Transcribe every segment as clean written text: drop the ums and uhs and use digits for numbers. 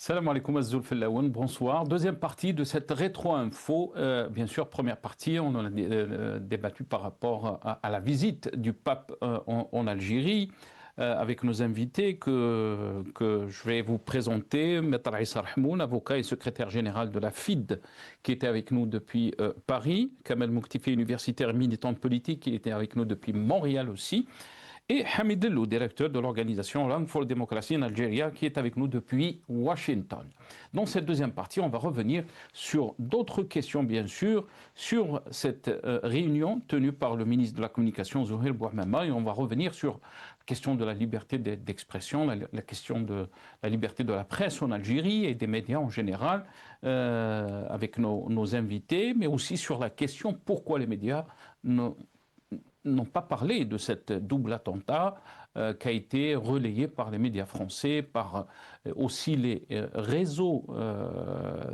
Salam alaikum Azzoul Fellaoun, bonsoir. Deuxième partie de cette rétro-info. Bien sûr, première partie, on en a débattu par rapport à la visite du pape en Algérie avec nos invités que je vais vous présenter. Maître Issa Rahmoun, avocat et secrétaire général de la FID, qui était avec nous depuis Paris. Kamel Mouktifi, universitaire militant politique, qui était avec nous depuis Montréal aussi. Et Hamid Delou, directeur de l'organisation Run for Democracy en Algérie, qui est avec nous depuis Washington. Dans cette deuxième partie, on va revenir sur d'autres questions, bien sûr, sur cette réunion tenue par le ministre de la Communication, Zouhair Bouamama, et on va revenir sur la question de la liberté d'expression, la question de la liberté de la presse en Algérie et des médias en général, avec nos invités, mais aussi sur la question pourquoi les médias n'ont pas parlé de cette double attentat qui a été relayé par les médias français, par aussi les réseaux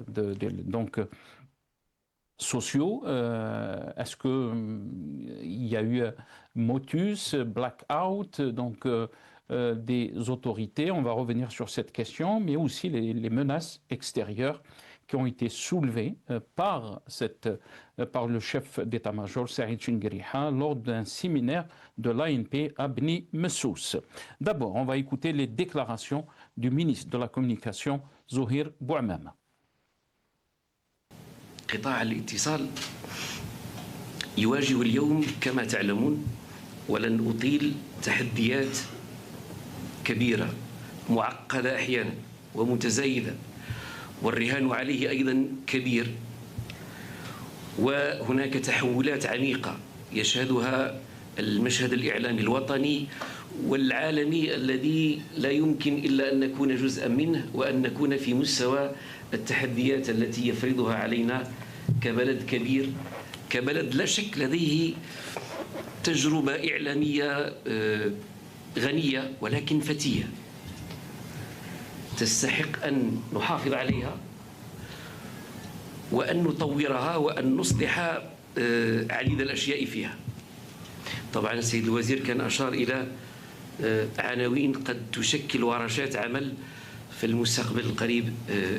donc sociaux. Est-ce qu'il y a eu motus, blackout, donc des autorités? On va revenir sur cette question, mais aussi les menaces extérieures qui ont été soulevées par le chef d'état-major Saïd Chinguiriha lors d'un séminaire de l'ANP à Bni Messous. D'abord, on va écouter les déclarations du ministre de la Communication, Zouhair Bouamama. قطاع الاتصال يواجه اليوم كما تعلمون ولن أطيل تحديات كبيرة معقدة أحيانا ومتزايدة والرهان عليه أيضا كبير وهناك تحولات عميقة يشهدها المشهد الإعلامي الوطني والعالمي الذي لا يمكن إلا أن نكون جزءا منه وأن نكون في مستوى التحديات التي يفرضها علينا كبلد كبير كبلد لا شك لديه تجربة إعلامية غنية ولكن فتية تستحق أن نحافظ عليها وأن نطورها وأن نصلح عديد الأشياء فيها. طبعا السيد الوزير كان أشار إلى عناوين قد تشكل ورشات عمل في المستقبل القريب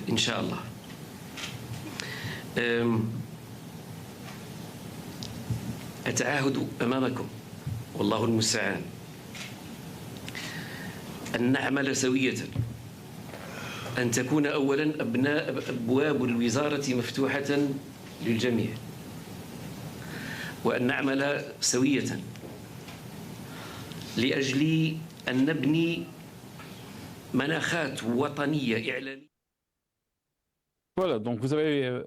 إن شاء الله. أتعاهد أمامكم والله المستعان أن نعمل سوية، أن تكون أولا أبواب الوزارة مفتوحة للجميع، وأن نعمل سوية لأجل أن نبني مناخات وطنية إعلامية. Voilà, donc vous avez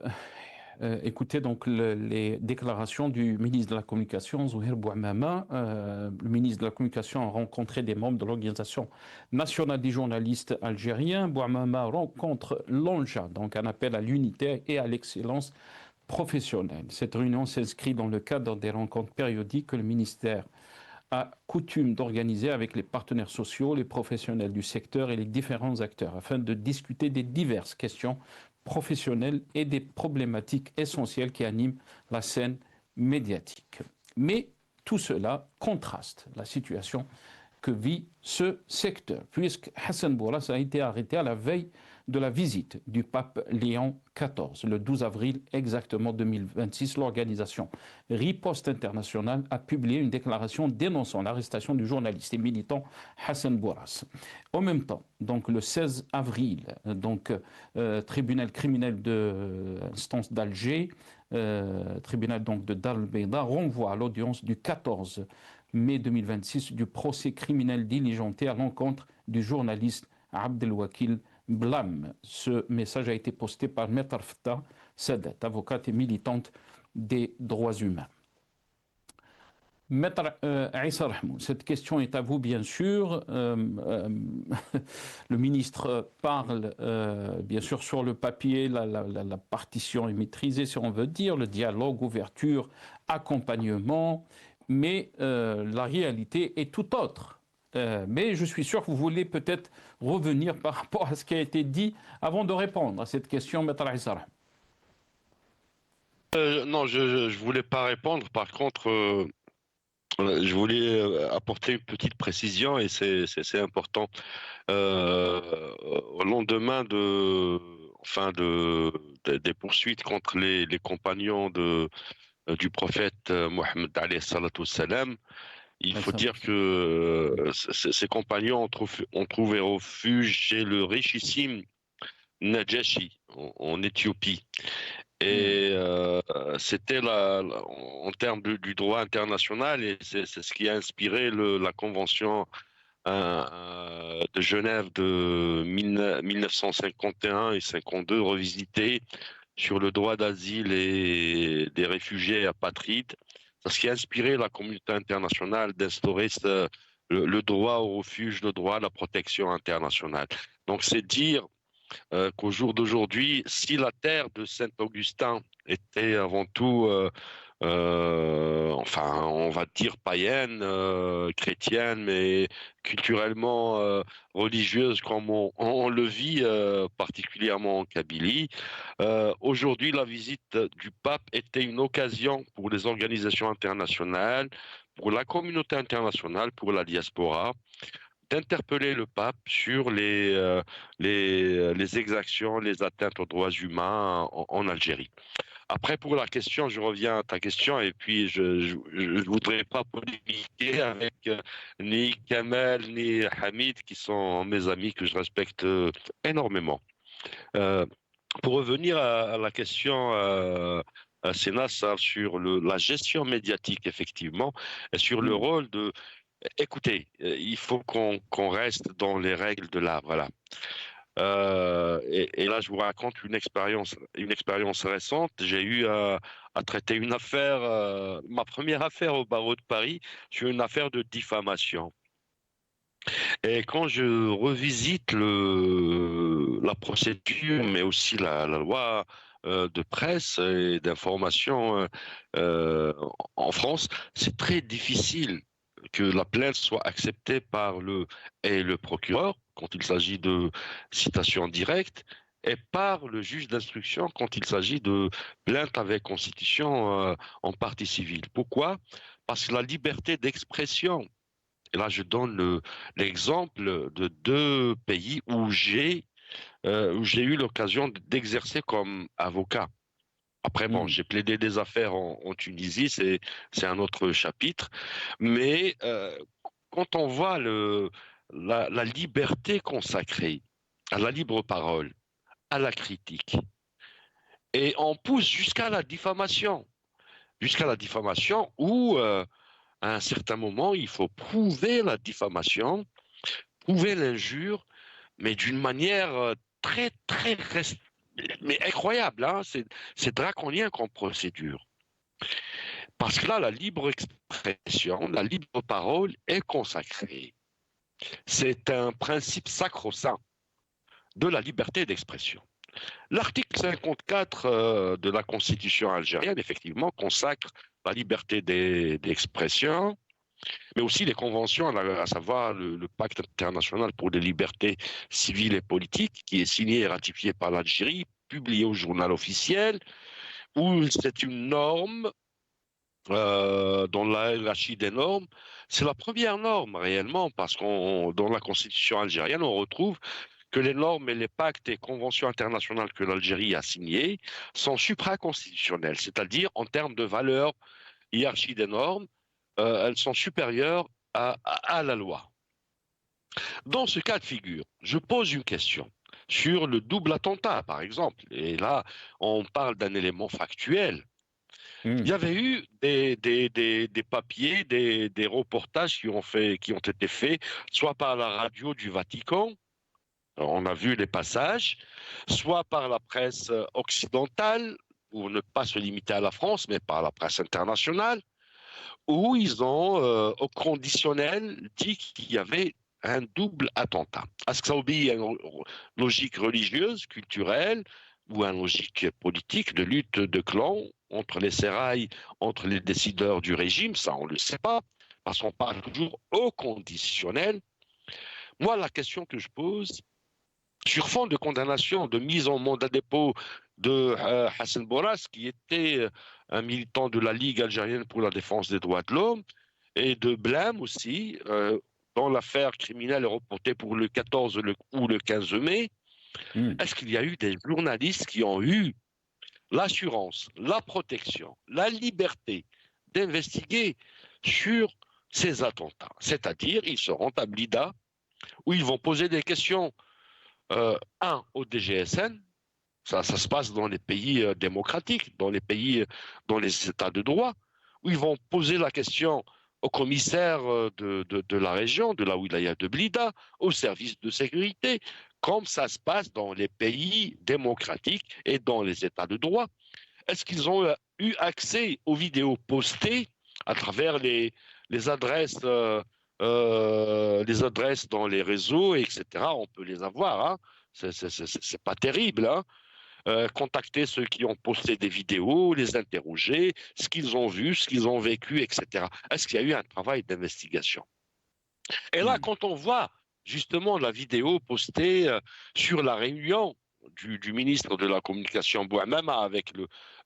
écouté donc les déclarations du ministre de la Communication, Zouhair Bouamama. Le ministre de la Communication a rencontré des membres de l'Organisation nationale des journalistes algériens. Bouamama rencontre l'ONJA, donc un appel à l'unité et à l'excellence professionnelle. Cette réunion s'inscrit dans le cadre des rencontres périodiques que le ministère a coutume d'organiser avec les partenaires sociaux, les professionnels du secteur et les différents acteurs afin de discuter des diverses questions professionnelles et des problématiques essentielles qui animent la scène médiatique. Mais tout cela contraste la situation que vit ce secteur, puisque Hassan Bourras a été arrêté à la veille de la visite du pape Léon XIV, le 12 avril exactement 2026. L'organisation Riposte Internationale a publié une déclaration dénonçant l'arrestation du journaliste et militant Hassan Bourras. En même temps, donc le 16 avril, tribunal criminel de instance d'Alger, tribunal donc de Dar el Beida, renvoie à l'audience du 14 mai 2026 du procès criminel diligenté à l'encontre du journaliste Abdelwakil Blam. Ce message a été posté par Maître Fta Sadat, avocate et militante des droits humains. Maître Issa Rahmoun, cette question est à vous bien sûr. Le ministre parle bien sûr sur le papier, la partition est maîtrisée si on veut dire, le dialogue, ouverture, accompagnement, mais la réalité est tout autre. Mais je suis sûr que vous voulez peut-être revenir par rapport à ce qui a été dit avant de répondre à cette question, Maître Issa Rahmoun. Non, je voulais pas répondre. Par contre, Je voulais apporter une petite précision et c'est important. Au lendemain des poursuites contre les compagnons du prophète Mohammed alayhi salatu wassalam, il Ouais, faut ça, dire que ces compagnons ont trouvé refuge chez le richissime Najashi en Éthiopie. hmm, Et c'était en termes du droit international, et c'est ce qui a inspiré la Convention de Genève de 1951 et 52, revisitée sur le droit d'asile et des réfugiés apatrides. C'est ce qui a inspiré la communauté internationale d'instaurer le droit au refuge, le droit à la protection internationale. Donc c'est dire qu'au jour d'aujourd'hui, si la terre de Saint-Augustin était avant tout, enfin, on va dire païenne, chrétienne, mais culturellement religieuse, comme on le vit particulièrement en Kabylie, aujourd'hui, la visite du pape était une occasion pour les organisations internationales, pour la communauté internationale, pour la diaspora, d'interpeller le pape sur les exactions, les atteintes aux droits humains en Algérie. Après, pour la question, je reviens à ta question, et puis je voudrais pas polémiquer avec ni Kamel ni Hamid, qui sont mes amis que je respecte énormément. Euh, pour revenir à la question Sénat, ça, sur la gestion médiatique, effectivement, et sur le hmm, rôle de... Écoutez, il faut qu'on reste dans les règles de l'art, voilà. Et là, je vous raconte une expérience récente. J'ai eu à traiter une affaire, ma première affaire au barreau de Paris, sur une affaire de diffamation. Et quand je revisite la procédure, mais aussi la loi de presse et d'information en France, c'est très difficile que la plainte soit acceptée par le procureur quand il s'agit de citation directe et par le juge d'instruction quand il s'agit de plainte avec constitution en partie civile. Pourquoi? Parce que la liberté d'expression, et là, je donne l'exemple de deux pays où j'ai eu l'occasion d'exercer comme avocat. Après, bon, hmm, j'ai plaidé des affaires en Tunisie, c'est un autre chapitre. Mais quand on voit la liberté consacrée à la libre parole, à la critique, et on pousse jusqu'à la diffamation où à un certain moment, il faut prouver la diffamation, prouver l'injure, mais d'une manière mais incroyable, hein. C'est draconien comme procédure. Parce que là, la libre expression, la libre parole est consacrée. C'est un principe sacro-saint de la liberté d'expression. L'article 54 de la Constitution algérienne, effectivement, consacre la liberté d'expression, mais aussi les conventions, à savoir le pacte international pour les libertés civiles et politiques, qui est signé et ratifié par l'Algérie, publié au journal officiel, où c'est une norme dans la hiérarchie des normes. C'est la première norme réellement, parce qu'on dans la constitution algérienne, on retrouve que les normes et les pactes et conventions internationales que l'Algérie a signés sont supraconstitutionnels, c'est-à-dire en termes de valeur, hiérarchie des normes, elles sont supérieures à la loi. Dans ce cas de figure, je pose une question sur le double attentat, par exemple. Et là, on parle d'un élément factuel. Il y hmm. avait eu des papiers, des reportages qui ont été faits, soit par la radio du Vatican, on a vu les passages, soit par la presse occidentale, pour ne pas se limiter à la France, mais par la presse internationale, où ils ont, au conditionnel, dit qu'il y avait un double attentat. Est-ce que ça obéit à une logique religieuse, culturelle, ou à une logique politique de lutte de clans entre les sérails, entre les décideurs du régime? Ça, on ne le sait pas, parce qu'on parle toujours au conditionnel. Moi, la question que je pose, sur fond de condamnation, de mise en mandat dépôt de Hassan Bourras, qui était un militant de la Ligue algérienne pour la défense des droits de l'homme, et de blâme aussi dans l'affaire criminelle reportée pour le 14 ou le 15 mai. Est-ce qu'il y a eu des journalistes qui ont eu l'assurance, la protection, la liberté d'investiguer sur ces attentats? C'est-à-dire, ils seront à Blida, où ils vont poser des questions, au DGSN, ça se passe dans les pays démocratiques, dans les pays, dans les États de droit, où ils vont poser la question au commissaire de la région, de la wilaya de Blida, au service de sécurité, comme ça se passe dans les pays démocratiques et dans les États de droit. Est-ce qu'ils ont eu accès aux vidéos postées à travers les adresses, les adresses dans les réseaux, etc. On peut les avoir, hein. C'est pas terrible, hein. Contacter ceux qui ont posté des vidéos, les interroger, ce qu'ils ont vu, ce qu'ils ont vécu, etc. Est-ce qu'il y a eu un travail d'investigation? Et là, quand on voit justement la vidéo postée sur la réunion du ministre de la Communication Bouamama avec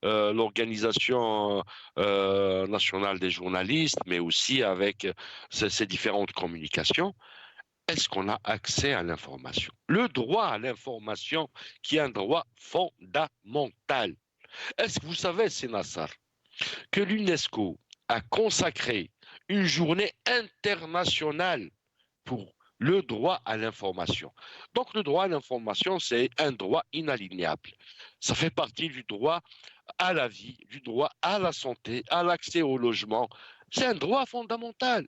l'Organisation nationale des journalistes, mais aussi avec ces différentes communications, est-ce qu'on a accès à l'information? Le droit à l'information qui est un droit fondamental. Est-ce que vous savez, Sénassar, que l'UNESCO a consacré une journée internationale pour le droit à l'information? Donc le droit à l'information, c'est un droit inaliénable. Ça fait partie du droit à la vie, du droit à la santé, à l'accès au logement. C'est un droit fondamental.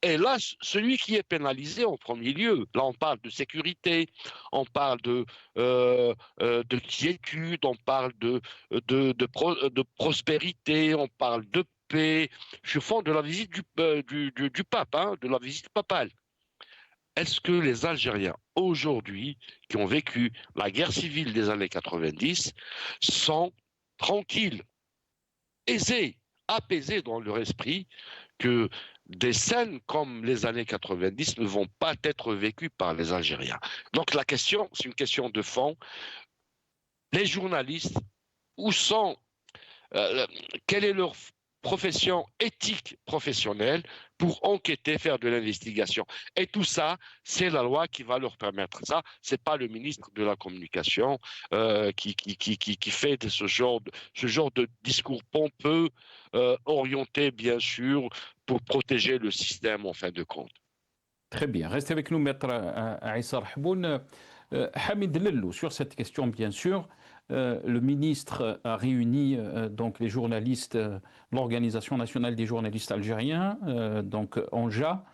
Et là, celui qui est pénalisé en premier lieu, là on parle de sécurité, on parle de quiétude, on parle de prospérité, on parle de paix, sur fond de la visite du pape, hein, de la visite papale. Est-ce que les Algériens aujourd'hui, qui ont vécu la guerre civile des années 90, sont tranquilles, aisés, apaisés dans leur esprit que des scènes comme les années 90 ne vont pas être vécues par les Algériens? Donc la question, c'est une question de fond. Les journalistes, où sont, quelle est leur profession éthique professionnelle pour enquêter, faire de l'investigation? Et tout ça, c'est la loi qui va leur permettre ça. C'est pas le ministre de la Communication qui fait ce genre de discours pompeux, orienté bien sûr pour protéger le système en fin de compte. Très bien. Restez avec nous, Maître Aïssa Rahboun. Hamid Lellou, sur cette question, bien sûr, le ministre a réuni donc les journalistes, l'Organisation nationale des journalistes algériens, donc ONJA,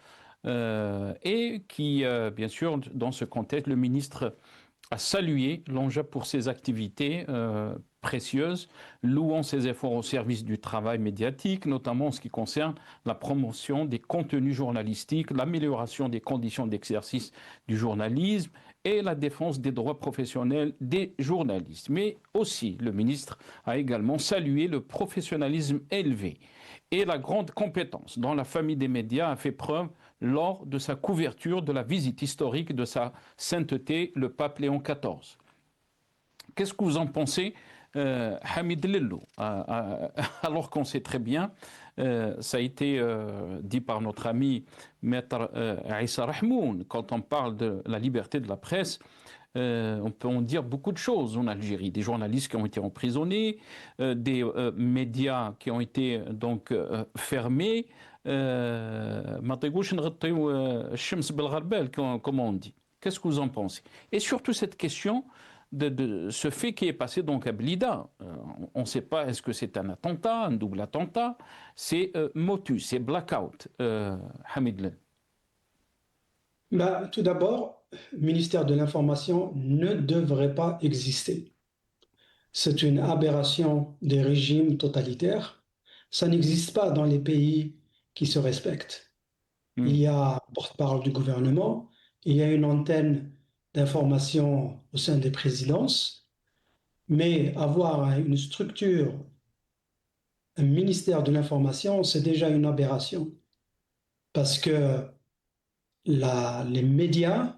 et qui, bien sûr, dans ce contexte, le ministre a salué l'ONJA pour ses activités précieuses, louant ses efforts au service du travail médiatique, notamment en ce qui concerne la promotion des contenus journalistiques, l'amélioration des conditions d'exercice du journalisme et la défense des droits professionnels des journalistes. Mais aussi, le ministre a également salué le professionnalisme élevé et la grande compétence dont la famille des médias a fait preuve lors de sa couverture de la visite historique de sa sainteté, le pape Léon XIV. Qu'est-ce que vous en pensez, Hamid Lellou? Alors qu'on sait très bien, ça a été dit par notre ami Maître Aïssa Rahboun, quand on parle de la liberté de la presse, on peut en dire beaucoup de choses en Algérie. Des journalistes qui ont été emprisonnés, des médias qui ont été donc fermés. ما تقولش نغطيو الشمس بالغربال comme on dit. Qu'est-ce que vous en pensez? Et surtout cette question de ce fait qui est passé donc à Blida. On ne sait pas est-ce que c'est un attentat, un double attentat. C'est motus, c'est blackout. Hamid. Bah, tout d'abord, le ministère de l'Information ne devrait pas exister. C'est une aberration des régimes totalitaires. Ça n'existe pas dans les pays qui se respectent. Il y a un porte-parole du gouvernement, il y a une antenne d'information au sein des présidences, mais avoir une structure, un ministère de l'Information, c'est déjà une aberration. Parce que les médias,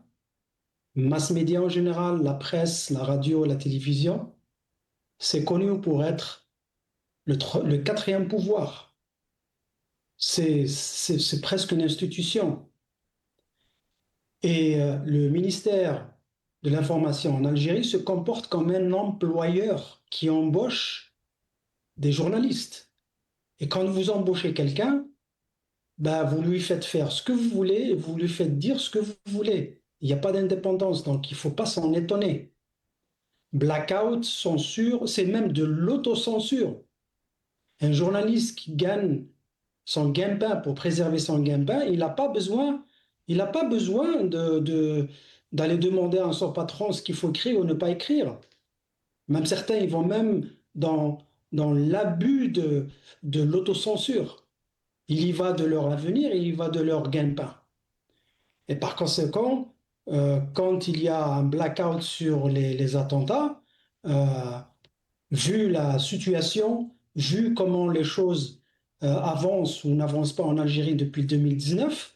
mass médias en général, la presse, la radio, la télévision, c'est connu pour être le quatrième pouvoir. c'est presque une institution. Et le ministère de l'Information en Algérie se comporte comme un employeur qui embauche des journalistes. Et quand vous embauchez quelqu'un, ben, vous lui faites faire ce que vous voulez et vous lui faites dire ce que vous voulez. Il n'y a pas d'indépendance, donc il ne faut pas s'en étonner. Blackout, censure, c'est même de l'autocensure. Un journaliste qui gagne son gagne-pain pour préserver son gagne-pain, il n'a pas besoin, d'aller demander à son patron ce qu'il faut écrire ou ne pas écrire. Même certains, ils vont même dans l'abus de l'autocensure. Il y va de leur avenir et il y va de leur gagne-pain. Et par conséquent, quand il y a un blackout sur les attentats, vu la situation, vu comment les choses avancent ou n'avancent pas en Algérie depuis 2019,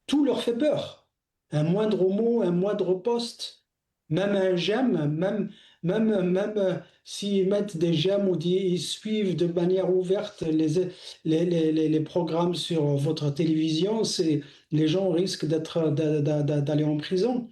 tout leur fait peur. Un moindre mot, un moindre poste, même un j'aime, même s'ils mettent des j'aime ou ils suivent de manière ouverte les programmes sur votre télévision, les gens risquent d'aller en prison.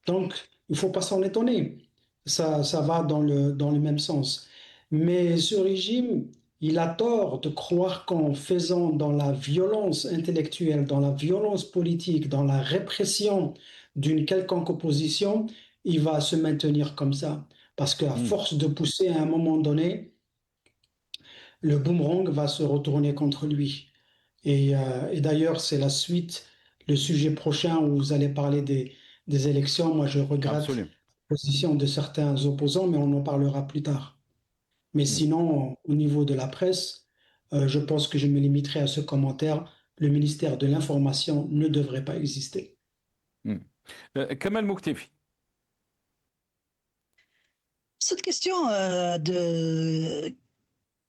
Donc, il ne faut pas s'en étonner. Ça va dans le même sens. Mais ce régime, il a tort de croire qu'en faisant dans la violence intellectuelle, dans la violence politique, dans la répression d'une quelconque opposition, il va se maintenir comme ça. Parce qu'à force de pousser à un moment donné, le boomerang va se retourner contre lui. Et d'ailleurs, c'est la suite, le sujet prochain où vous allez parler des élections. Moi, je regrette la position de certains opposants, mais on en parlera plus tard. Mais sinon, au niveau de la presse, je pense que je me limiterai à ce commentaire. Le ministère de l'Information ne devrait pas exister. Kamal Mouktefi. Cette question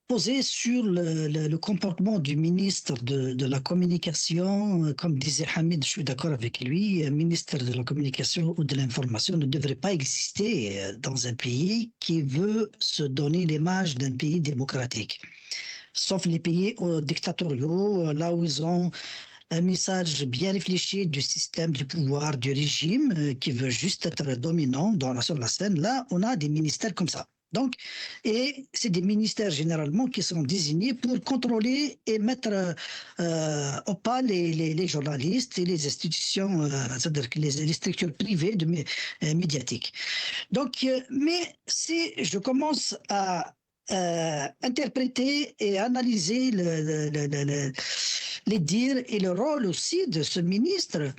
posée sur le comportement du ministre de la Communication, comme disait Hamid, je suis d'accord avec lui, un ministre de la Communication ou de l'Information ne devrait pas exister dans un pays qui veut se donner l'image d'un pays démocratique. Sauf les pays dictatoriaux, là où ils ont un message bien réfléchi du système du pouvoir, du régime, qui veut juste être dominant sur la scène. Là, on a des ministères comme ça. Donc, et c'est des ministères généralement qui sont désignés pour contrôler et mettre au pas les journalistes et les institutions, c'est-à-dire les structures privées médiatiques. Donc, mais si je commence à interpréter et analyser les dires et le rôle aussi de ce ministre,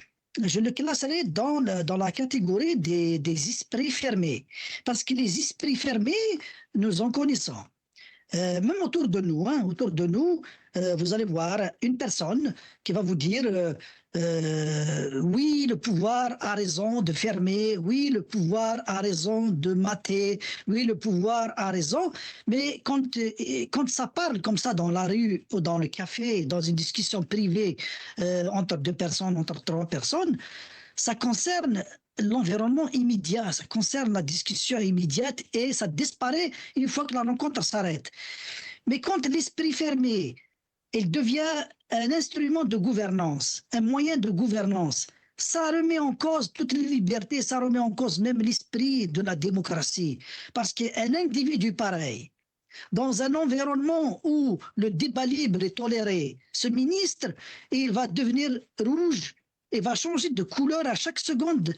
je le classerai dans la catégorie des esprits fermés. Parce que les esprits fermés, nous en connaissons. Même autour de nous, vous allez voir une personne qui va vous dire oui, le pouvoir a raison de fermer, oui, le pouvoir a raison de mater, oui, le pouvoir a raison, mais quand ça parle comme ça dans la rue ou dans le café, dans une discussion privée entre deux personnes, entre trois personnes, ça concerne l'environnement immédiat, ça concerne la discussion immédiate et ça disparaît une fois que la rencontre s'arrête. Mais quand l'esprit fermé, il devient un instrument de gouvernance, un moyen de gouvernance, ça remet en cause toutes les libertés, ça remet en cause même l'esprit de la démocratie. Parce qu'un individu pareil, dans un environnement où le débat libre est toléré, ce ministre, il va devenir rouge et va changer de couleur à chaque seconde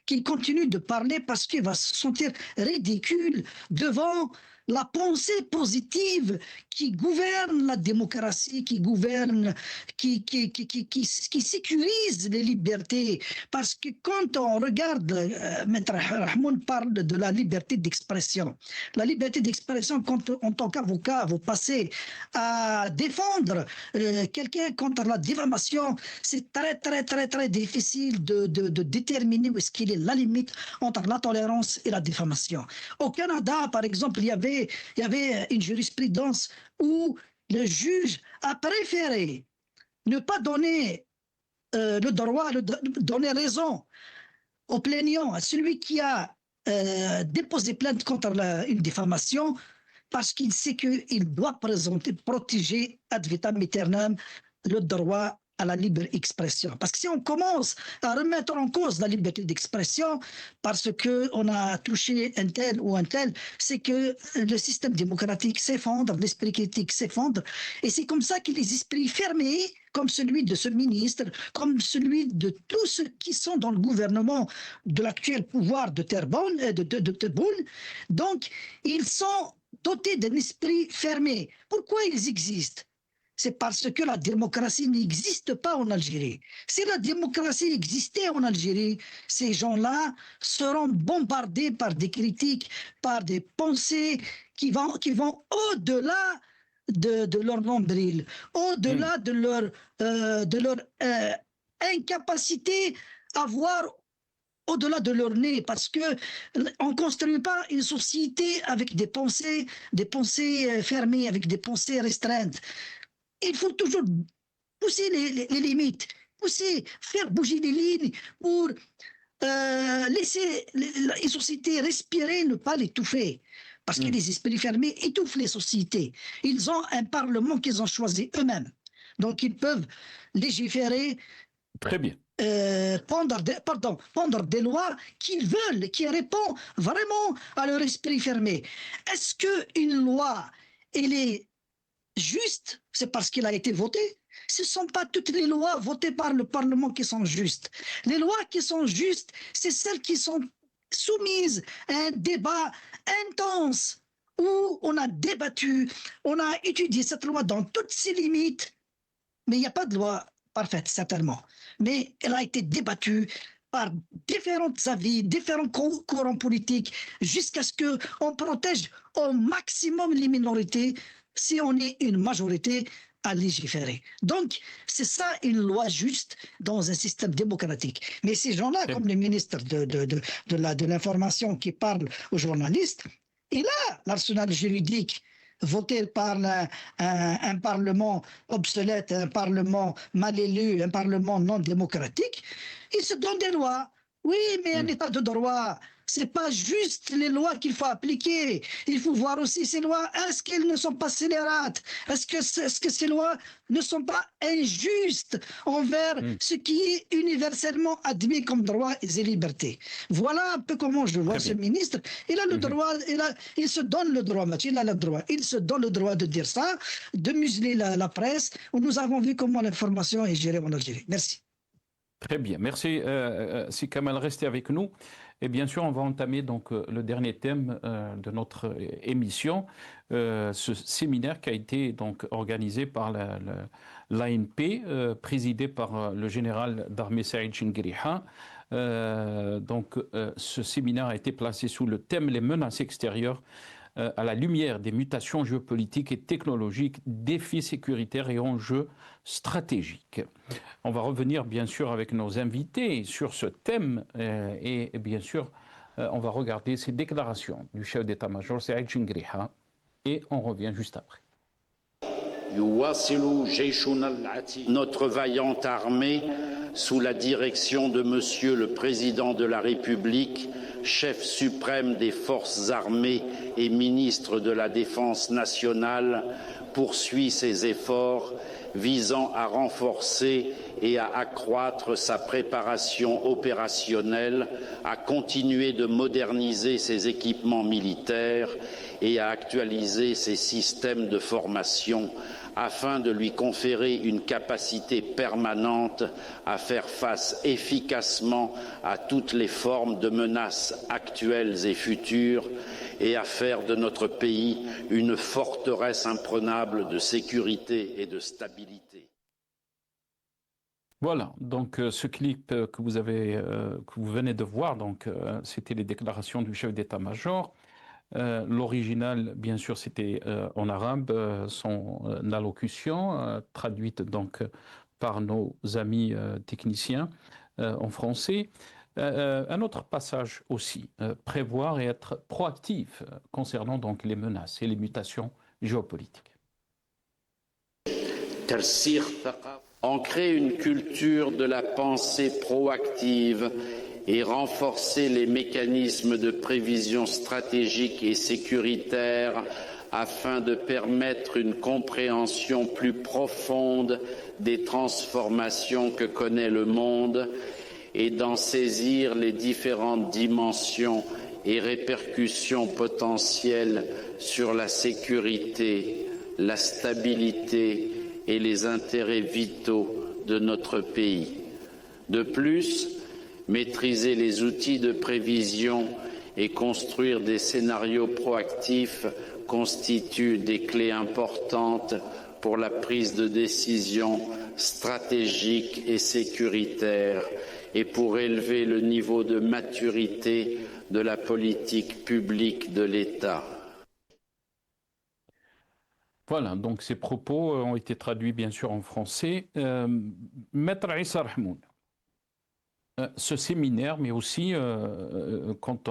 qu'il continue de parler parce qu'il va se sentir ridicule devant la pensée positive qui gouverne la démocratie, qui gouverne, qui sécurise les libertés. Parce que quand on regarde, Maître Rahmoun parle de la liberté d'expression. La liberté d'expression, quand en tant qu'avocat, vous passez à défendre quelqu'un contre la diffamation, c'est très difficile de déterminer où est-ce qu'il est la limite entre la tolérance et la diffamation. Au Canada, par exemple, il y avait une jurisprudence où le juge a préféré ne pas donner le droit, donner raison au plaignant, à celui qui a déposé plainte contre une diffamation, parce qu'il sait qu'il doit protéger ad vitam aeternam le droit à la libre expression. Parce que si on commence à remettre en cause la liberté d'expression parce qu'on a touché un tel ou un tel, c'est que le système démocratique s'effondre, l'esprit critique s'effondre. Et c'est comme ça que les esprits fermés, comme celui de ce ministre, comme celui de tous ceux qui sont dans le gouvernement de l'actuel pouvoir de Tebboune, donc ils sont dotés d'un esprit fermé. Pourquoi ils existent? C'est parce que la démocratie n'existe pas en Algérie. Si la démocratie existait en Algérie, ces gens-là seront bombardés par des critiques, par des pensées qui vont au-delà de leur nombril, au-delà de leur incapacité à voir au-delà de leur nez, parce que on construit pas une société avec des pensées fermées, avec des pensées restreintes. Il faut toujours pousser les limites, faire bouger les lignes pour laisser les sociétés respirer, ne pas l'étouffer. Parce que les esprits fermés étouffent les sociétés. Ils ont un parlement qu'ils ont choisi eux-mêmes. Donc ils peuvent légiférer. Très bien. Prendre des lois qu'ils veulent, qui répondent vraiment à leur esprit fermé. Est-ce qu'une loi, elle est juste, c'est parce qu'il a été voté. Ce ne sont pas toutes les lois votées par le Parlement qui sont justes. Les lois qui sont justes, c'est celles qui sont soumises à un débat intense où on a débattu, on a étudié cette loi dans toutes ses limites. Mais il n'y a pas de loi parfaite, certainement. Mais elle a été débattue par différents avis, différents courants politiques, jusqu'à ce qu'on protège au maximum les minorités si on est une majorité à légiférer. Donc, c'est ça une loi juste dans un système démocratique. Mais ces gens-là, comme le ministre de l'information qui parle aux journalistes, il a l'arsenal juridique voté par un parlement obsolète, un parlement mal élu, un parlement non démocratique. Il se donne des lois. Oui, mais un état de droit, c'est pas juste les lois qu'il faut appliquer. Il faut voir aussi ces lois. Est-ce qu'elles ne sont pas scélérates? Est-ce que ces lois ne sont pas injustes envers ce qui est universellement admis comme droits et libertés? Voilà un peu comment je vois ce ministre. Il a le droit, il se donne le droit, Mathieu, il se donne le droit de dire ça, de museler la presse. Nous avons vu comment l'information est gérée en Algérie. Merci. Très bien, merci. Si Kamal, restez avec nous. Et bien sûr, on va entamer donc le dernier thème de notre émission, ce séminaire qui a été donc organisé par l'ANP, présidé par le général d'armée Saïd Chingriha. Donc, ce séminaire a été placé sous le thème les menaces extérieures à la lumière des mutations géopolitiques et technologiques, défis sécuritaires et enjeux stratégiques. On va revenir bien sûr avec nos invités sur ce thème et bien sûr on va regarder ces déclarations du chef d'état-major Saïd Chingriha et on revient juste après. Notre vaillante armée, sous la direction de Monsieur le Président de la République, chef suprême des forces armées et ministre de la Défense nationale, poursuit ses efforts visant à renforcer et à accroître sa préparation opérationnelle, à continuer de moderniser ses équipements militaires et à actualiser ses systèmes de formation afin de lui conférer une capacité permanente à faire face efficacement à toutes les formes de menaces actuelles et futures et à faire de notre pays une forteresse imprenable de sécurité et de stabilité. Voilà, donc ce clip que vous venez de voir, donc c'était les déclarations du chef d'état-major. L'original, bien sûr, c'était en arabe, son allocution, traduite donc par nos amis techniciens en français. Un autre passage aussi, prévoir et être proactif concernant donc les menaces et les mutations géopolitiques. Ancrer une culture de la pensée proactive et renforcer les mécanismes de prévision stratégique et sécuritaire afin de permettre une compréhension plus profonde des transformations que connaît le monde et d'en saisir les différentes dimensions et répercussions potentielles sur la sécurité, la stabilité et les intérêts vitaux de notre pays. De plus, maîtriser les outils de prévision et construire des scénarios proactifs constituent des clés importantes pour la prise de décision stratégique et sécuritaire et pour élever le niveau de maturité de la politique publique de l'État. Voilà, donc ces propos ont été traduits bien sûr en français. Maître Issa Rahmoun, ce séminaire, mais aussi quand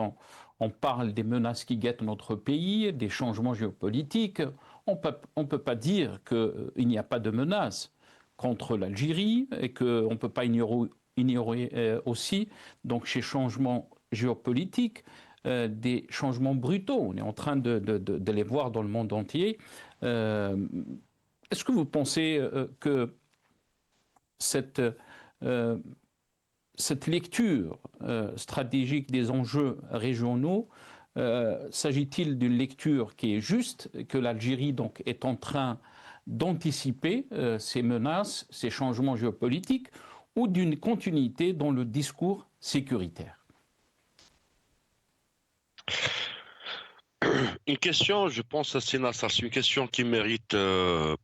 on parle des menaces qui guettent notre pays, des changements géopolitiques, on ne peut pas dire qu'il n'y a pas de menaces contre l'Algérie et qu'on ne peut pas ignorer aussi donc, ces changements géopolitiques, des changements brutaux. On est en train de les voir dans le monde entier. Est-ce que vous pensez que cette lecture stratégique des enjeux régionaux, s'agit-il d'une lecture qui est juste, que l'Algérie donc est en train d'anticiper ces menaces, ces changements géopolitiques, ou d'une continuité dans le discours sécuritaire? Une question, je pense, assez Nassar, c'est une question qui mérite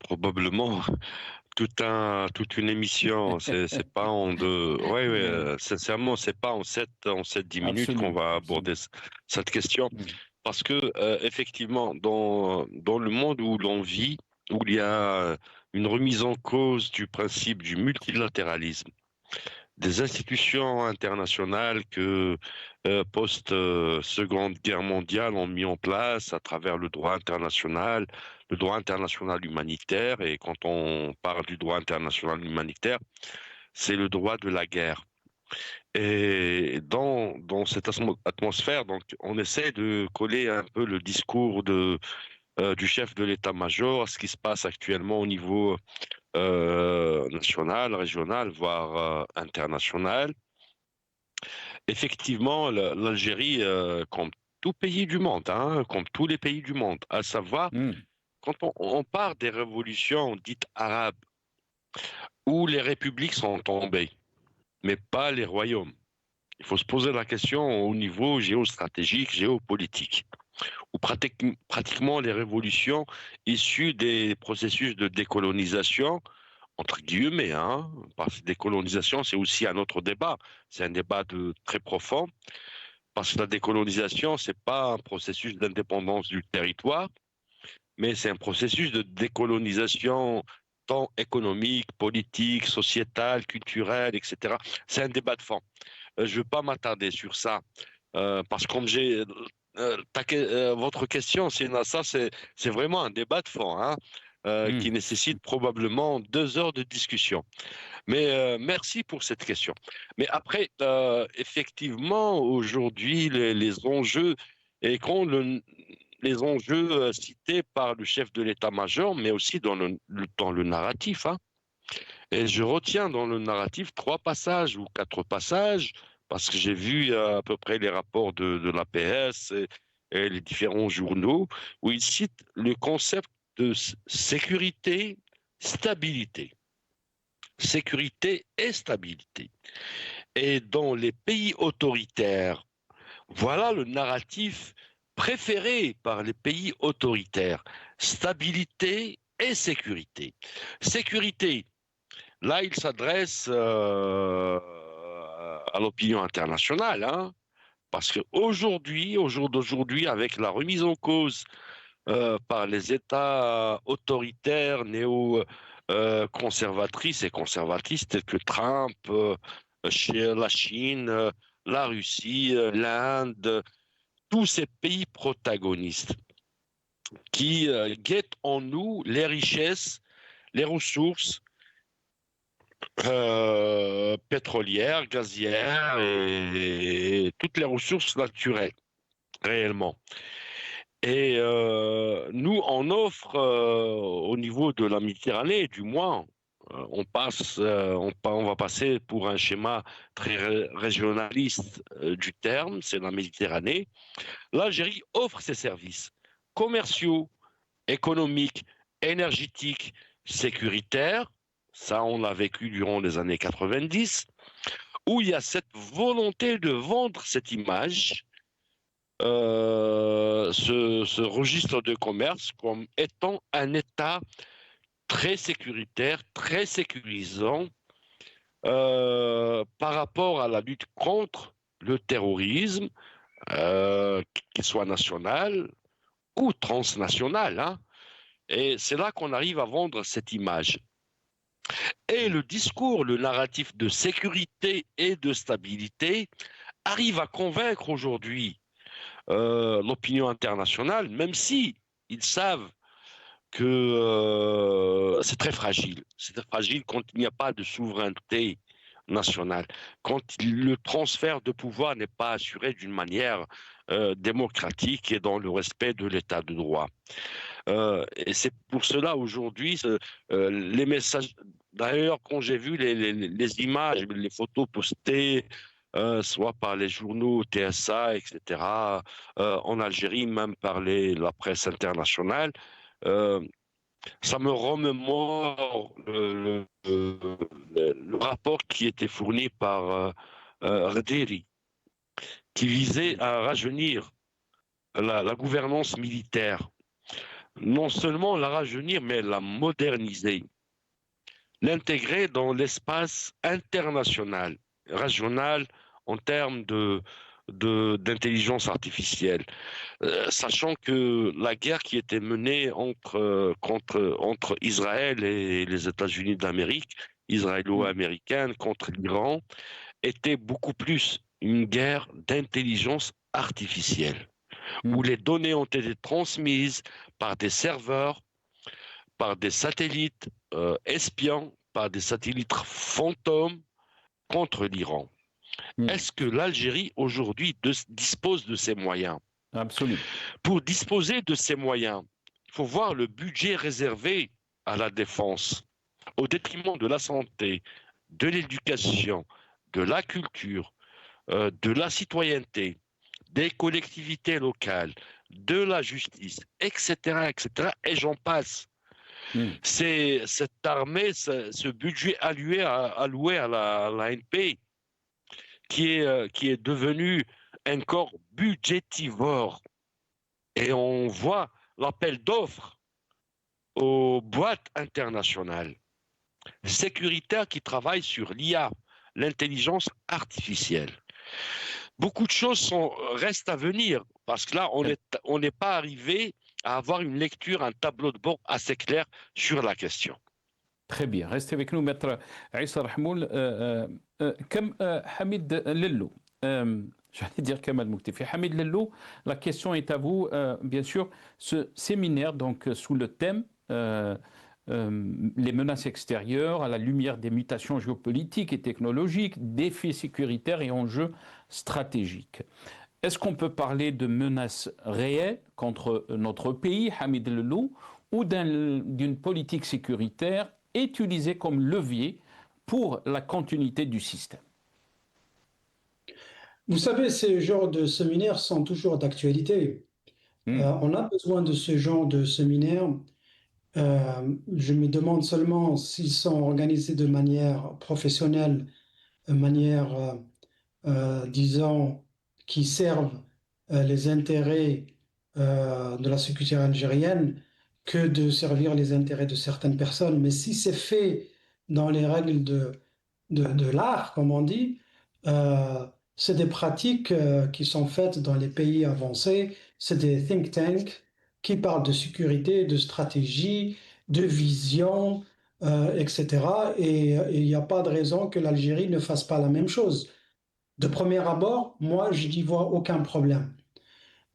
probablement toute une émission. C'est pas en deux. Oui, sincèrement, c'est pas en 7-10 minutes qu'on va aborder cette question. Parce que, effectivement, dans le monde où l'on vit, où il y a une remise en cause du principe du multilatéralisme, des institutions internationales que post-Seconde Guerre mondiale ont mis en place à travers le droit international humanitaire. Et quand on parle du droit international humanitaire, c'est le droit de la guerre. Et dans cette atmosphère, donc, on essaie de coller un peu le discours du chef de l'état-major à ce qui se passe actuellement au niveau national, régional, voire international. Effectivement, l'Algérie, comme tout pays du monde, comme tous les pays du monde, à savoir, quand on part des révolutions dites arabes, où les républiques sont tombées, mais pas les royaumes. Il faut se poser la question au niveau géostratégique, géopolitique, où pratiquement les révolutions issues des processus de décolonisation, entre guillemets, parce que décolonisation, c'est aussi un autre débat. C'est un débat très profond, parce que la décolonisation, c'est pas un processus d'indépendance du territoire, mais c'est un processus de décolonisation tant économique, politique, sociétal, culturel, etc. C'est un débat de fond. Je ne veux pas m'attarder sur ça, parce que comme votre question, c'est vraiment un débat de fond, qui nécessite probablement 2 heures de discussion. Mais merci pour cette question. Mais après, effectivement, aujourd'hui, les enjeux, et quand les enjeux cités par le chef de l'état-major, mais aussi dans le narratif, et je retiens dans le narratif 3 passages ou 4 passages, parce que j'ai vu à peu près les rapports de l'APS et les différents journaux, où il cite le concept de sécurité, stabilité. Sécurité et stabilité. Et dans les pays autoritaires, voilà le narratif préféré par les pays autoritaires. Stabilité et sécurité. Sécurité, là il s'adresse à l'opinion internationale, parce qu'aujourd'hui, au jour d'aujourd'hui, avec la remise en cause par les États autoritaires, néo-conservatrices et conservatistes tels que Trump, chez la Chine, la Russie, l'Inde, tous ces pays protagonistes qui guettent en nous les richesses, les ressources pétrolières, gazières et toutes les ressources naturelles, réellement. Et nous, on offre au niveau de la Méditerranée, du moins, on va passer pour un schéma très régionaliste du terme, c'est la Méditerranée. L'Algérie offre ses services commerciaux, économiques, énergétiques, sécuritaires. Ça, on l'a vécu durant les années 90, où il y a cette volonté de vendre cette image, ce registre de commerce comme étant un État très sécuritaire, très sécurisant par rapport à la lutte contre le terrorisme, qu'il soit national ou transnational, hein. Et c'est là qu'on arrive à vendre cette image. Et le discours, le narratif de sécurité et de stabilité arrive à convaincre aujourd'hui l'opinion internationale, même si ils savent que c'est très fragile. C'est très fragile quand il n'y a pas de souveraineté nationale, quand le transfert de pouvoir n'est pas assuré d'une manière démocratique et dans le respect de l'état de droit. Et c'est pour cela aujourd'hui, les messages, d'ailleurs quand j'ai vu les images, les photos postées, soit par les journaux TSA, etc., en Algérie, même par la presse internationale, ça me remémore le rapport qui était fourni par Rderi, qui visait à rajeunir la gouvernance militaire. Non seulement la rajeunir, mais la moderniser, l'intégrer dans l'espace international, régional, en termes d'intelligence artificielle. Sachant que la guerre qui était menée entre Israël et les États-Unis d'Amérique, israélo-américaine, contre l'Iran, était beaucoup plus une guerre d'intelligence artificielle, où les données ont été transmises par des serveurs, par des satellites espions, par des satellites fantômes contre l'Iran. Est-ce que l'Algérie aujourd'hui dispose de ces moyens? Absolument. Pour disposer de ces moyens, il faut voir le budget réservé à la défense, au détriment de la santé, de l'éducation, de la culture, de la citoyenneté, des collectivités locales, de la justice, etc., etc., et j'en passe. C'est cette armée, ce budget alloué à la NP, qui est devenu un corps budgétivore. Et on voit l'appel d'offres aux boîtes internationales sécuritaires qui travaillent sur l'IA, l'intelligence artificielle. Beaucoup de choses restent à venir, parce que là, on n'est pas arrivé à avoir une lecture, un tableau de bord assez clair sur la question. Très bien. Restez avec nous, maître Issa Rahmoul. Hamid Lellou. J'allais dire Kamal Mouktefi. Hamid Lellou, la question est à vous. Bien sûr, ce séminaire, donc, sous le thème les menaces extérieures à la lumière des mutations géopolitiques et technologiques, défis sécuritaires et enjeux stratégiques. Est-ce qu'on peut parler de menaces réelles contre notre pays, Hamid Lellou, ou d'une politique sécuritaire utilisée comme levier pour la continuité du système? Vous savez, ces genres de séminaires sont toujours d'actualité. On a besoin de ce genre de séminaires. Je me demande seulement s'ils sont organisés de manière professionnelle, de manière, disons, qui servent les intérêts de la sécurité algérienne, que de servir les intérêts de certaines personnes. Mais si c'est fait dans les règles de l'art, comme on dit, c'est des pratiques qui sont faites dans les pays avancés. C'est des think tanks qui parlent de sécurité, de stratégie, de vision, etc. Et il n'y a pas de raison que l'Algérie ne fasse pas la même chose. De premier abord, moi, je n'y vois aucun problème.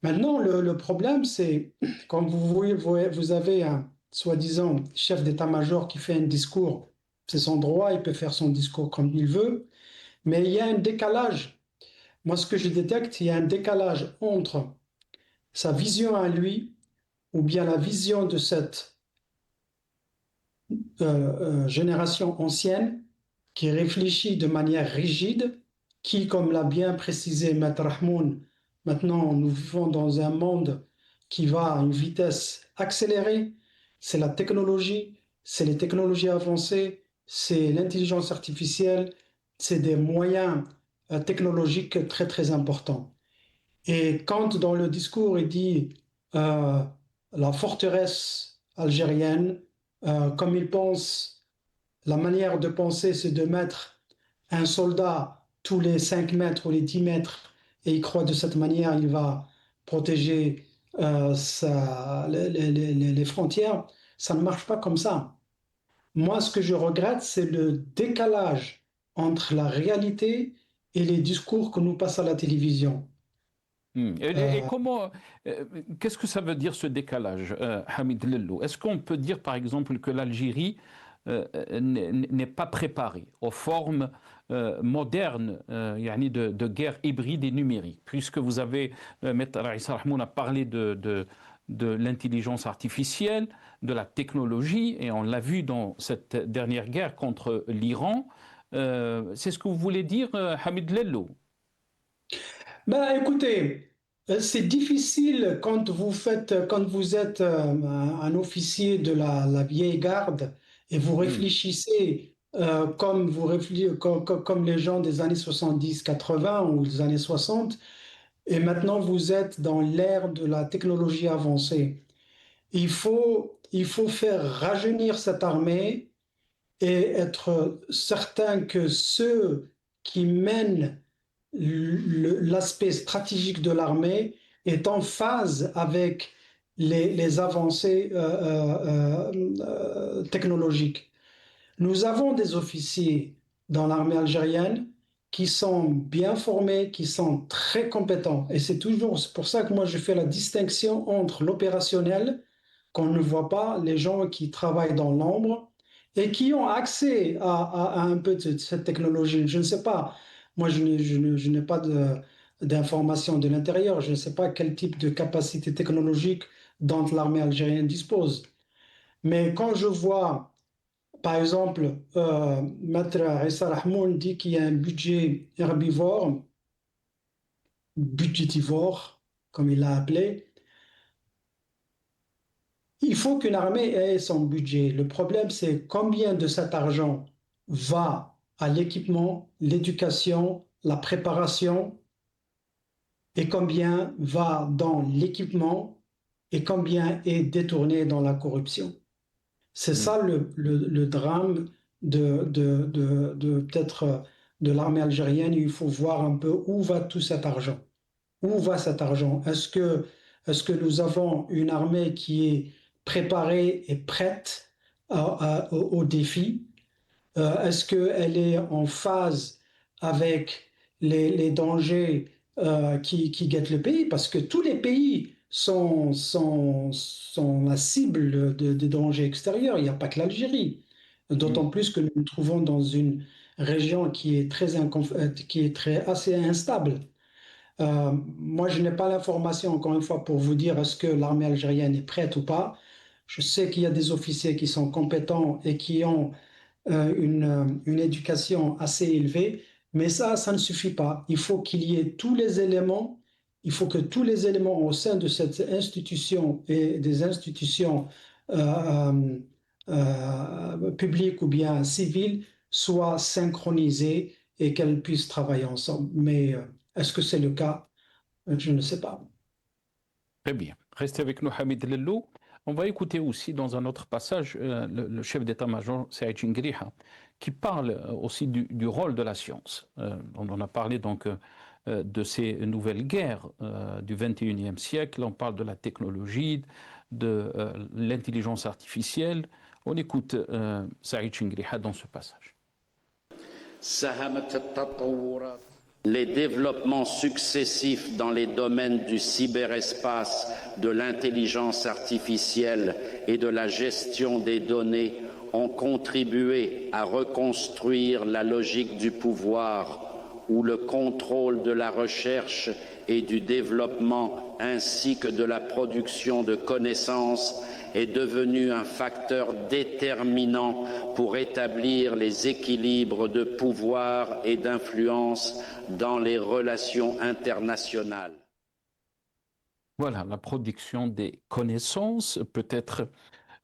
Maintenant, le problème, c'est quand vous avez un soi-disant chef d'état-major qui fait un discours, c'est son droit, il peut faire son discours comme il veut, mais il y a un décalage. Moi, ce que je détecte, il y a un décalage entre sa vision à lui, ou bien la vision de cette génération ancienne qui réfléchit de manière rigide, qui, comme l'a bien précisé Maître Rahmoun, maintenant nous vivons dans un monde qui va à une vitesse accélérée, c'est la technologie, c'est les technologies avancées, c'est l'intelligence artificielle, c'est des moyens technologiques très très importants. Et quand dans le discours il dit la forteresse algérienne, comme il pense, la manière de penser, c'est de mettre un soldat tous les 5 mètres ou les 10 mètres, et il croit de cette manière, il va protéger les frontières. Ça ne marche pas comme ça. Moi, ce que je regrette, c'est le décalage entre la réalité et les discours que nous passons à la télévision. Et comment, qu'est-ce que ça veut dire ce décalage, Hamid Lellou? Est-ce qu'on peut dire par exemple que l'Algérie n'est pas préparée aux formes modernes de guerre hybride et numérique? Puisque vous avez, Maître Issa Rahmoun a parlé de l'intelligence artificielle, de la technologie, et on l'a vu dans cette dernière guerre contre l'Iran. C'est ce que vous voulez dire, Hamid Lellou? Ben, écoutez, c'est difficile quand vous êtes un officier de la vieille garde et vous réfléchissez comme les gens des années 70-80 ou des années 60, et maintenant vous êtes dans l'ère de la technologie avancée. Il faut faire rajeunir cette armée et être certain que ceux qui mènent l'aspect stratégique de l'armée est en phase avec les avancées technologiques. Nous avons des officiers dans l'armée algérienne qui sont bien formés, qui sont très compétents. Et c'est pour ça que moi je fais la distinction entre l'opérationnel, qu'on ne voit pas, les gens qui travaillent dans l'ombre et qui ont accès à un peu de cette technologie. Je ne sais pas. Moi, je n'ai pas d'informations de l'intérieur. Je ne sais pas quel type de capacité technologique dont l'armée algérienne dispose. Mais quand je vois, par exemple, Maître Issa Rahmoun dit qu'il y a un budget herbivore, budgétivore, comme il l'a appelé, il faut qu'une armée ait son budget. Le problème, c'est combien de cet argent va à l'équipement, l'éducation, la préparation, et combien va dans l'équipement et combien est détourné dans la corruption. C'est ça le drame peut-être de l'armée algérienne. Il faut voir un peu où va tout cet argent. Où va cet argent? Est-ce que nous avons une armée qui est préparée et prête au défi? Est-ce qu'elle est en phase avec les dangers qui guettent le pays? Parce que tous les pays sont la cible de dangers extérieurs. Il n'y a pas que l'Algérie. D'autant plus que nous nous trouvons dans une région qui est assez instable. Moi, je n'ai pas l'information, encore une fois, pour vous dire est-ce que l'armée algérienne est prête ou pas. Je sais qu'il y a des officiers qui sont compétents et qui ont une éducation assez élevée, mais ça ne suffit pas. Il faut qu'il y ait tous les éléments, il faut que tous les éléments au sein de cette institution et des institutions publiques ou bien civiles soient synchronisés et qu'elles puissent travailler ensemble. Mais est-ce que c'est le cas? Je ne sais pas. Très bien. Restez avec nous, Hamid Lellou. On va écouter aussi dans un autre passage le chef d'état-major, Saïd Chingriha, qui parle aussi du rôle de la science. On en a parlé donc de ces nouvelles guerres du 21e siècle. On parle de la technologie, de l'intelligence artificielle. On écoute Saïd Chingriha dans ce passage. Les développements successifs dans les domaines du cyberespace, de l'intelligence artificielle et de la gestion des données ont contribué à reconstruire la logique du pouvoir où le contrôle de la recherche et du développement ainsi que de la production de connaissances est devenu un facteur déterminant pour établir les équilibres de pouvoir et d'influence dans les relations internationales. Voilà, la production des connaissances, peut-être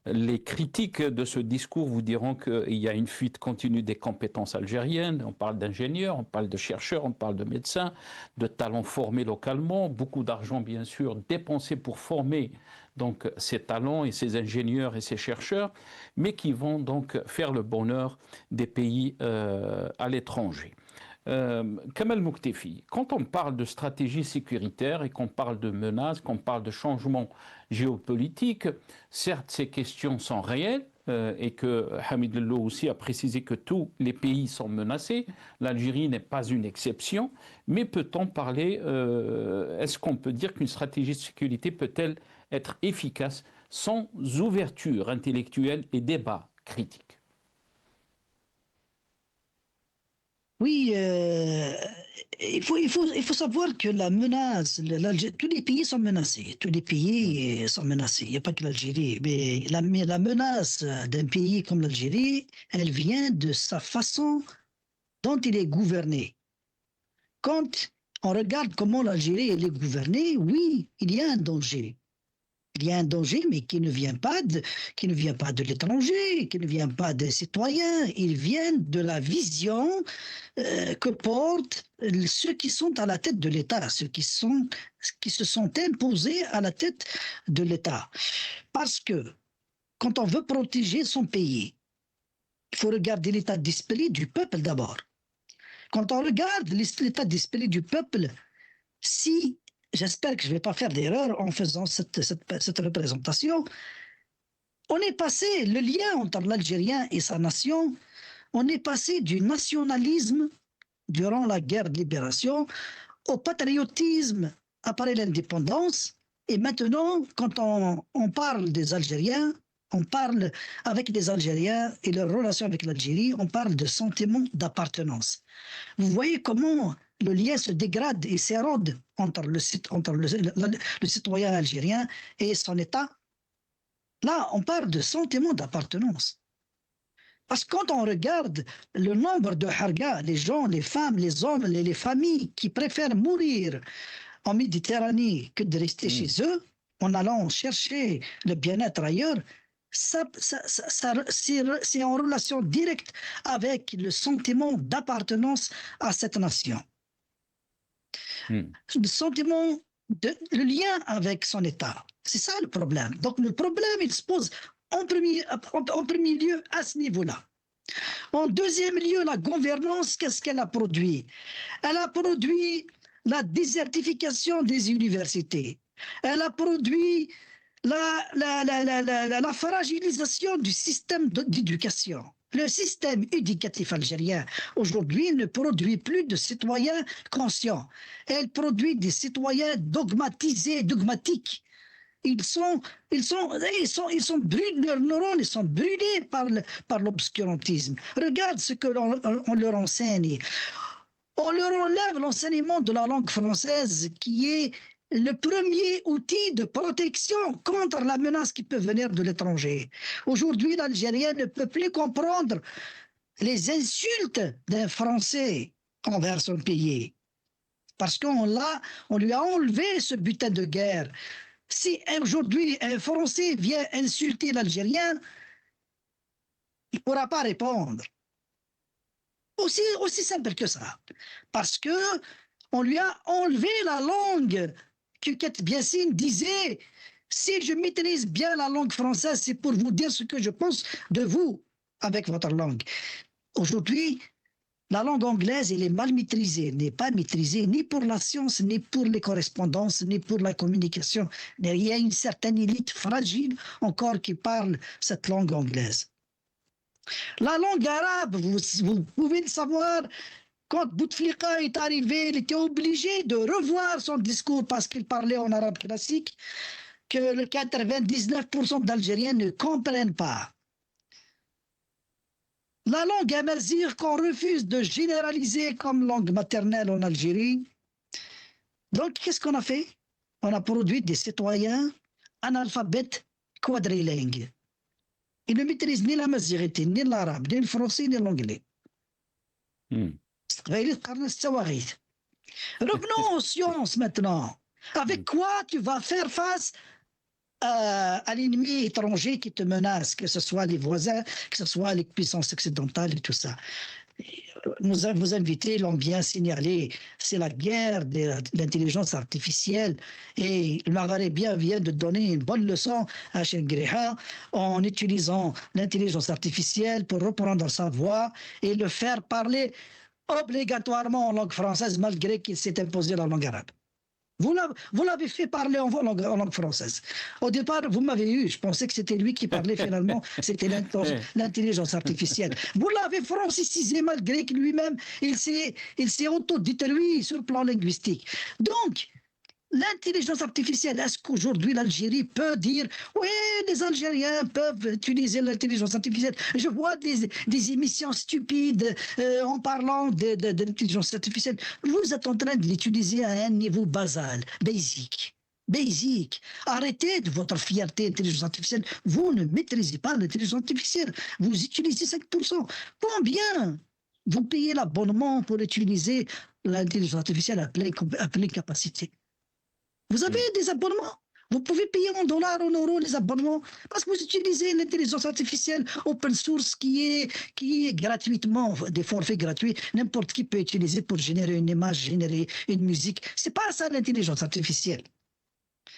les critiques de ce discours vous diront qu'il y a une fuite continue des compétences algériennes. On parle d'ingénieurs, on parle de chercheurs, on parle de médecins, de talents formés localement, beaucoup d'argent bien sûr dépensé pour former donc ces talents et ces ingénieurs et ces chercheurs, mais qui vont donc faire le bonheur des pays à l'étranger. Kamal Mouktefi, quand on parle de stratégie sécuritaire et qu'on parle de menaces, qu'on parle de changement géopolitique, certes ces questions sont réelles et que Hamid Lello aussi a précisé que tous les pays sont menacés, l'Algérie n'est pas une exception, mais peut-on parler, est-ce qu'on peut dire qu'une stratégie de sécurité peut-elle être efficace sans ouverture intellectuelle et débat critique? Oui, il faut savoir que la menace, tous les pays sont menacés. Tous les pays sont menacés. Il n'y a pas que l'Algérie. Mais la menace d'un pays comme l'Algérie, elle vient de sa façon dont il est gouverné. Quand on regarde comment l'Algérie est gouvernée, oui, il y a un danger. Il y a un danger, mais qui ne vient pas de l'étranger, qui ne vient pas des citoyens. Il vient de la vision que portent ceux qui sont à la tête de l'État, ceux qui se sont imposés à la tête de l'État. Parce que quand on veut protéger son pays, il faut regarder l'état d'esprit du peuple d'abord. Quand on regarde l'état d'esprit du peuple, si j'espère que je ne vais pas faire d'erreur en faisant cette représentation. On est passé, le lien entre l'Algérien et sa nation, on est passé du nationalisme durant la guerre de libération au patriotisme après l'indépendance. Et maintenant, quand on parle des Algériens, on parle avec les Algériens et leur relation avec l'Algérie, on parle de sentiment d'appartenance. Vous voyez comment le lien se dégrade et s'érode entre le citoyen algérien et son État. Là, on parle de sentiment d'appartenance. Parce que quand on regarde le nombre de hargas, les gens, les femmes, les hommes, les familles qui préfèrent mourir en Méditerranée que de rester chez eux, en allant chercher le bien-être ailleurs, c'est en relation directe avec le sentiment d'appartenance à cette nation. Le sentiment, le lien avec son État. C'est ça le problème. Donc le problème, il se pose en premier lieu à ce niveau-là. En deuxième lieu, la gouvernance, qu'est-ce qu'elle a produit? Elle a produit la désertification des universités. Elle a produit la fragilisation du système d'éducation. Le système éducatif algérien, aujourd'hui, ne produit plus de citoyens conscients. Elle produit des citoyens dogmatisés, dogmatiques. Ils sont brûlés, leurs neurones ils sont brûlés par l'obscurantisme. Regarde ce que on leur enseigne. On leur enlève l'enseignement de la langue française qui est le premier outil de protection contre la menace qui peut venir de l'étranger. Aujourd'hui, l'Algérien ne peut plus comprendre les insultes d'un Français envers son pays. Parce qu'on lui a enlevé ce butin de guerre. Si aujourd'hui un Français vient insulter l'Algérien, il ne pourra pas répondre. Aussi simple que ça. Parce que on lui a enlevé la langue. Kuket Biassine disait, si je maîtrise bien la langue française, c'est pour vous dire ce que je pense de vous avec votre langue. Aujourd'hui, la langue anglaise, elle est mal maîtrisée, n'est pas maîtrisée ni pour la science, ni pour les correspondances, ni pour la communication. Il y a une certaine élite fragile encore qui parle cette langue anglaise. La langue arabe, vous pouvez le savoir, quand Bouteflika est arrivé, il était obligé de revoir son discours parce qu'il parlait en arabe classique, que le 99% d'Algériens ne comprennent pas. La langue amazigh qu'on refuse de généraliser comme langue maternelle en Algérie. Donc, qu'est-ce qu'on a fait? On a produit des citoyens analphabètes quadrilingues. Ils ne maîtrisent ni la mazirité, ni l'arabe, ni le français, ni l'anglais. Revenons aux sciences maintenant. Avec quoi tu vas faire face à l'ennemi étranger qui te menace, que ce soit les voisins, que ce soit les puissances occidentales et tout ça. Nous vous invitez, l'ont bien signalé, c'est la guerre de l'intelligence artificielle, et le Maghrébien vient de donner une bonne leçon à Chengriha en utilisant l'intelligence artificielle pour reprendre sa voix et le faire parler obligatoirement en langue française malgré qu'il s'est imposé la langue arabe. Vous l'avez fait parler en langue française. Au départ, vous m'avez eu. Je pensais que c'était lui qui parlait finalement. C'était l'intelligence artificielle. Vous l'avez francisé malgré que lui-même, il s'est autodétruit sur le plan linguistique. Donc, l'intelligence artificielle, est-ce qu'aujourd'hui l'Algérie peut dire « Oui, les Algériens peuvent utiliser l'intelligence artificielle ». Je vois des émissions stupides en parlant de l'intelligence artificielle. Vous êtes en train de l'utiliser à un niveau basal, basic. Basic. Arrêtez de votre fierté intelligence artificielle. Vous ne maîtrisez pas l'intelligence artificielle. Vous utilisez 5%. Combien vous payez l'abonnement pour utiliser l'intelligence artificielle à pleine capacité? Vous avez des abonnements. Vous pouvez payer en dollars, en euros les abonnements parce que vous utilisez l'intelligence artificielle open source qui est gratuitement, des forfaits gratuits. N'importe qui peut utiliser pour générer une image, générer une musique. C'est pas ça l'intelligence artificielle.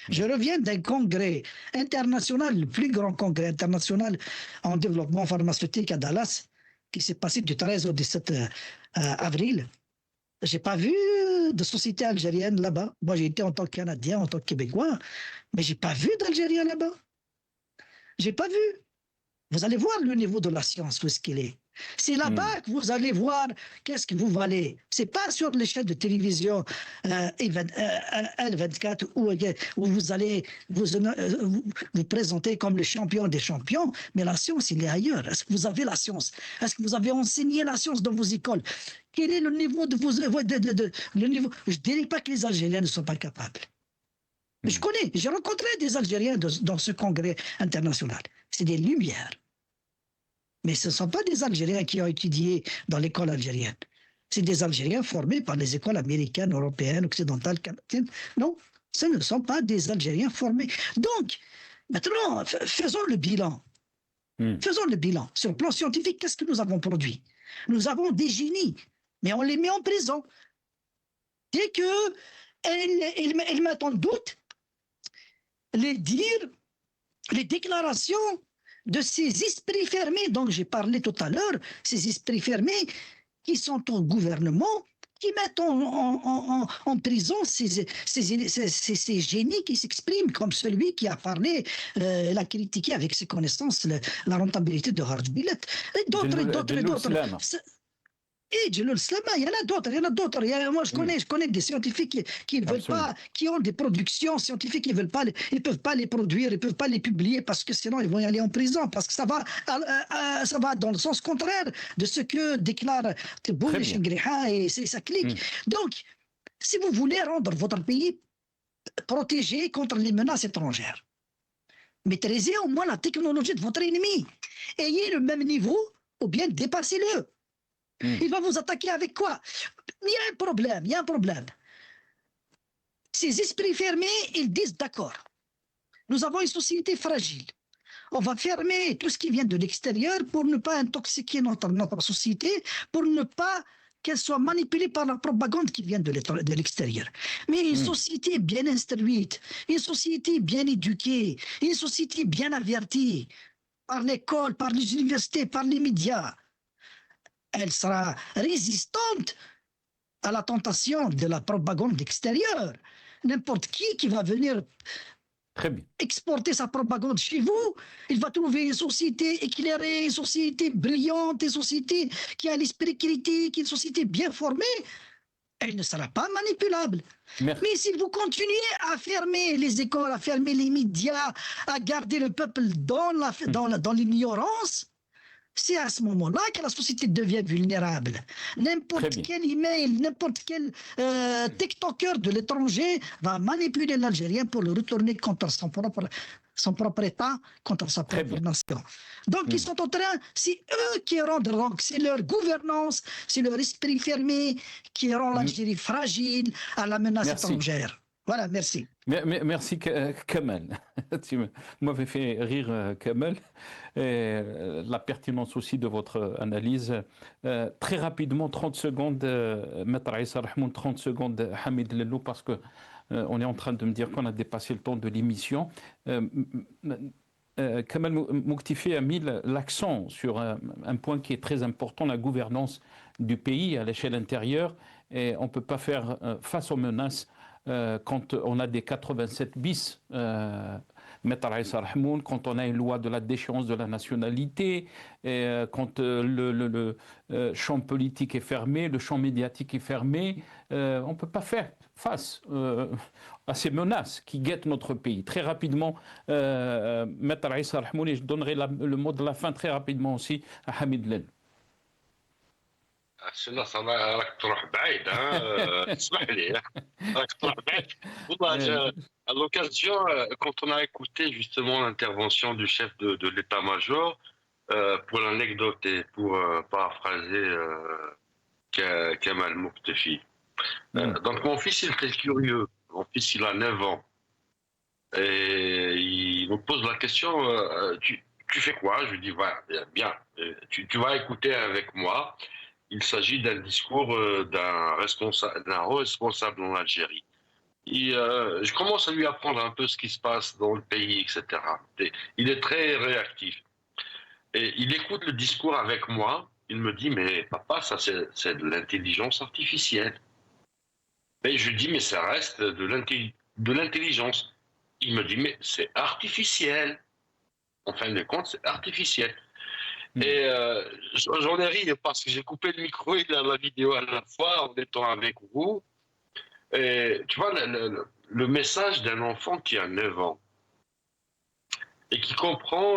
Je reviens d'un congrès international, le plus grand congrès international en développement pharmaceutique à Dallas, qui s'est passé du 13 au 17 avril. J'ai pas vu de société algérienne là-bas. Moi, j'ai été en tant que Canadien, en tant que Québécois, mais j'ai pas vu d'Algérien là-bas. J'ai pas vu. Vous allez voir le niveau de la science, où est-ce qu'il est. C'est là-bas que vous allez voir qu'est-ce que vous valez. C'est pas sur les chaînes de télévision L24 où vous allez vous présenter comme le champion des champions, mais la science, il est ailleurs. Est-ce que vous avez la science? Est-ce que vous avez enseigné la science dans vos écoles? Quel est le niveau de vos... le niveau? Je ne dirais pas que les Algériens ne sont pas capables. J'ai rencontré des Algériens dans ce congrès international. C'est des lumières. Mais ce ne sont pas des Algériens qui ont étudié dans l'école algérienne. C'est des Algériens formés par les écoles américaines, européennes, occidentales, canadiennes. Non, ce ne sont pas des Algériens formés. Donc, maintenant, faisons le bilan. Faisons le bilan. Sur le plan scientifique, qu'est-ce que nous avons produit? Nous avons des génies, mais on les met en prison. Dès qu'ils mettent en doute les dires, les déclarations de ces esprits fermés dont j'ai parlé tout à l'heure, ces esprits fermés qui sont au gouvernement, qui mettent en prison ces génies qui s'expriment, comme celui qui a parlé, l'a critiqué avec ses connaissances, la rentabilité de Hardbillet, et d'autres, et d'autres, et d'autres. Et Djelloul Slama, il y en a d'autres, Moi, je connais des scientifiques qui ne veulent pas, qui ont des productions scientifiques, ils peuvent pas les produire, ils peuvent pas les publier parce que sinon ils vont y aller en prison, parce que ça va dans le sens contraire de ce que déclare Tebboune et Chengriha et sa clique. Donc, si vous voulez rendre votre pays protégé contre les menaces étrangères, maîtrisez au moins la technologie de votre ennemi. Ayez le même niveau ou bien dépassez-le. Il va vous attaquer avec quoi? Il y a un problème. Ces esprits fermés, ils disent d'accord. Nous avons une société fragile. On va fermer tout ce qui vient de l'extérieur pour ne pas intoxiquer notre société, pour ne pas qu'elle soit manipulée par la propagande qui vient de l'extérieur. Mais une société bien instruite, une société bien éduquée, une société bien avertie par l'école, par les universités, par les médias, elle sera résistante à la tentation de la propagande extérieure. N'importe qui va venir exporter sa propagande chez vous, il va trouver une société éclairée, une société brillante, une société qui a l'esprit critique, une société bien formée. Elle ne sera pas manipulable. Merci. Mais si vous continuez à fermer les écoles, à fermer les médias, à garder le peuple dans l'ignorance, C'est à ce moment-là que la société devient vulnérable. Très N'importe bien. quel email, n'importe quel TikToker de l'étranger va manipuler l'Algérien pour le retourner contre son propre État, contre sa Très propre bien. nation. Donc ils sont en train, c'est eux qui rendent, donc c'est leur gouvernance, c'est leur esprit fermé qui rend l'Algérie fragile à la menace Merci. étrangère. Voilà, merci. Merci Kamal. Tu m'avais fait rire Kamal. Et la pertinence aussi de votre analyse. Très rapidement, 30 secondes, Maître Issa Rahmoun, 30 secondes, Hamid Lelou, parce que on est en train de me dire qu'on a dépassé le temps de l'émission. Kamal Mouktifi a mis l'accent sur un point qui est très important, la gouvernance du pays à l'échelle intérieure. Et on ne peut pas faire face aux menaces quand on a des 87 bis, Maître Issa Rahmoun, quand on a une loi de la déchéance de la nationalité, et, quand le champ politique est fermé, le champ médiatique est fermé, on ne peut pas faire face à ces menaces qui guettent notre pays. Très rapidement, Maître Issa Rahmoun, et je donnerai le mot de la fin très rapidement aussi à Hamid Lel. الناس راك تروح بعيد اسمح لي راك تروح بعيد والله à l'occasion quand on a écouté justement l'intervention du chef de l'état-major pour l'anecdote et pour paraphraser Kamal Mouktefi. Donc mon fils il était curieux, mon fils il a 9 ans et il me pose la question tu fais quoi? Je lui dis voilà, bien, tu vas écouter avec moi. Il s'agit d'un discours d'un responsable en Algérie. Et, je commence à lui apprendre un peu ce qui se passe dans le pays, etc. Et il est très réactif. Et il écoute le discours avec moi. Il me dit, mais papa, ça c'est de l'intelligence artificielle. Et je lui dis, mais ça reste de l'intelligence. Il me dit, mais c'est artificiel. En fin de compte, c'est artificiel. Et j'en ai ri parce que j'ai coupé le micro et la vidéo à la fois en étant avec vous. Et tu vois, le message d'un enfant qui a 9 ans et qui comprend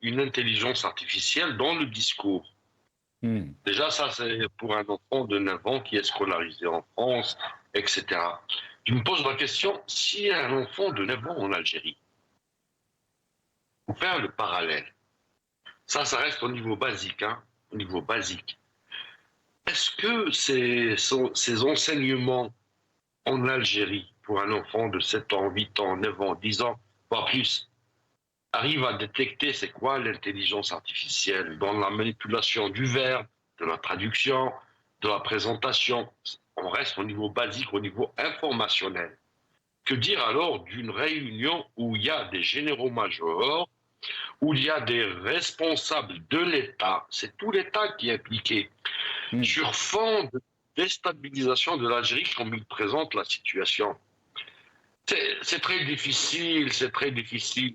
une intelligence artificielle dans le discours. Déjà, ça, c'est pour un enfant de 9 ans qui est scolarisé en France, etc. Je me pose la question, si un enfant de 9 ans en Algérie, on fait le parallèle. Ça reste au niveau basique, au niveau basique. Est-ce que ces enseignements en Algérie, pour un enfant de 7 ans, 8 ans, 9 ans, 10 ans, voire plus, arrivent à détecter c'est quoi l'intelligence artificielle dans la manipulation du verbe, de la traduction, de la présentation? On reste au niveau basique, au niveau informationnel. Que dire alors d'une réunion où il y a des généraux-majors, où il y a des responsables de l'État, c'est tout l'État qui est impliqué, sur fond de déstabilisation de l'Algérie comme il présente la situation. C'est très difficile, c'est très difficile.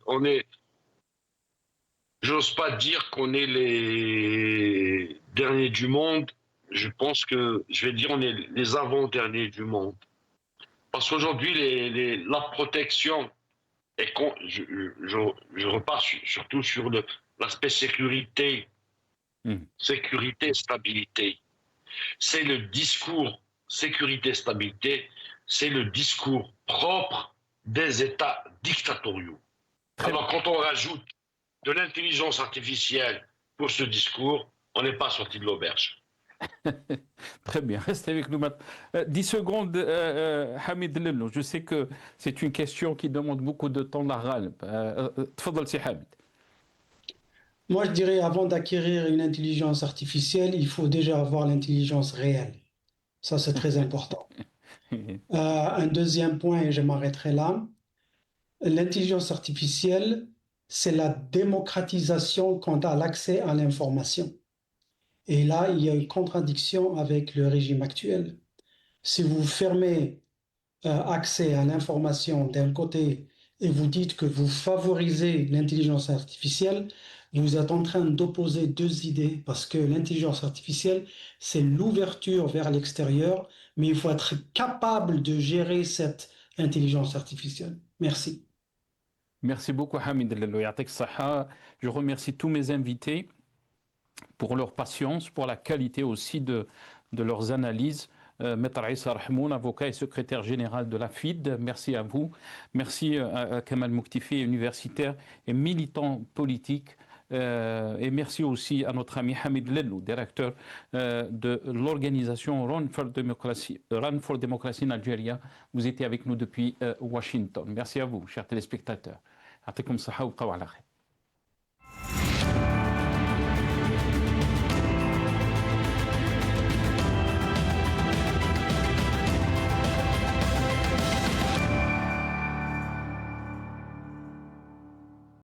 J'ose pas dire qu'on est les derniers du monde, je pense que, je vais dire, on est les avant-derniers du monde. Parce qu'aujourd'hui, la protection, et je repars surtout sur l'aspect sécurité, stabilité. C'est le discours sécurité-stabilité, c'est le discours propre des États dictatoriaux. Alors quand on rajoute de l'intelligence artificielle pour ce discours, on n'est pas sorti de l'auberge. Très bien, restez avec nous maintenant. 10 secondes, Hamid Lelou. Je sais que c'est une question qui demande beaucoup de temps, Laral. Tfadal si Hamid. Moi, je dirais, avant d'acquérir une intelligence artificielle, il faut déjà avoir l'intelligence réelle. Ça, c'est très important. Un deuxième point, et je m'arrêterai là, l'intelligence artificielle, c'est la démocratisation quant à l'accès à l'information. Et là, il y a une contradiction avec le régime actuel. Si vous fermez accès à l'information d'un côté et vous dites que vous favorisez l'intelligence artificielle, vous êtes en train d'opposer deux idées parce que l'intelligence artificielle, c'est l'ouverture vers l'extérieur, mais il faut être capable de gérer cette intelligence artificielle. Merci. Merci beaucoup, Hamid Lelou. Je remercie tous mes invités. pour leur patience, pour la qualité aussi de leurs analyses. Maître Issa Rahmoun, avocat et secrétaire général de la FID, merci à vous. Merci à Kamal Mouktifi, universitaire et militant politique. Et merci aussi à notre ami Hamid Lellou, directeur de l'organisation Run for Democracy in Algeria. Vous étiez avec nous depuis Washington. Merci à vous, chers téléspectateurs. Ya'tikum saha wa bqaw ala khair.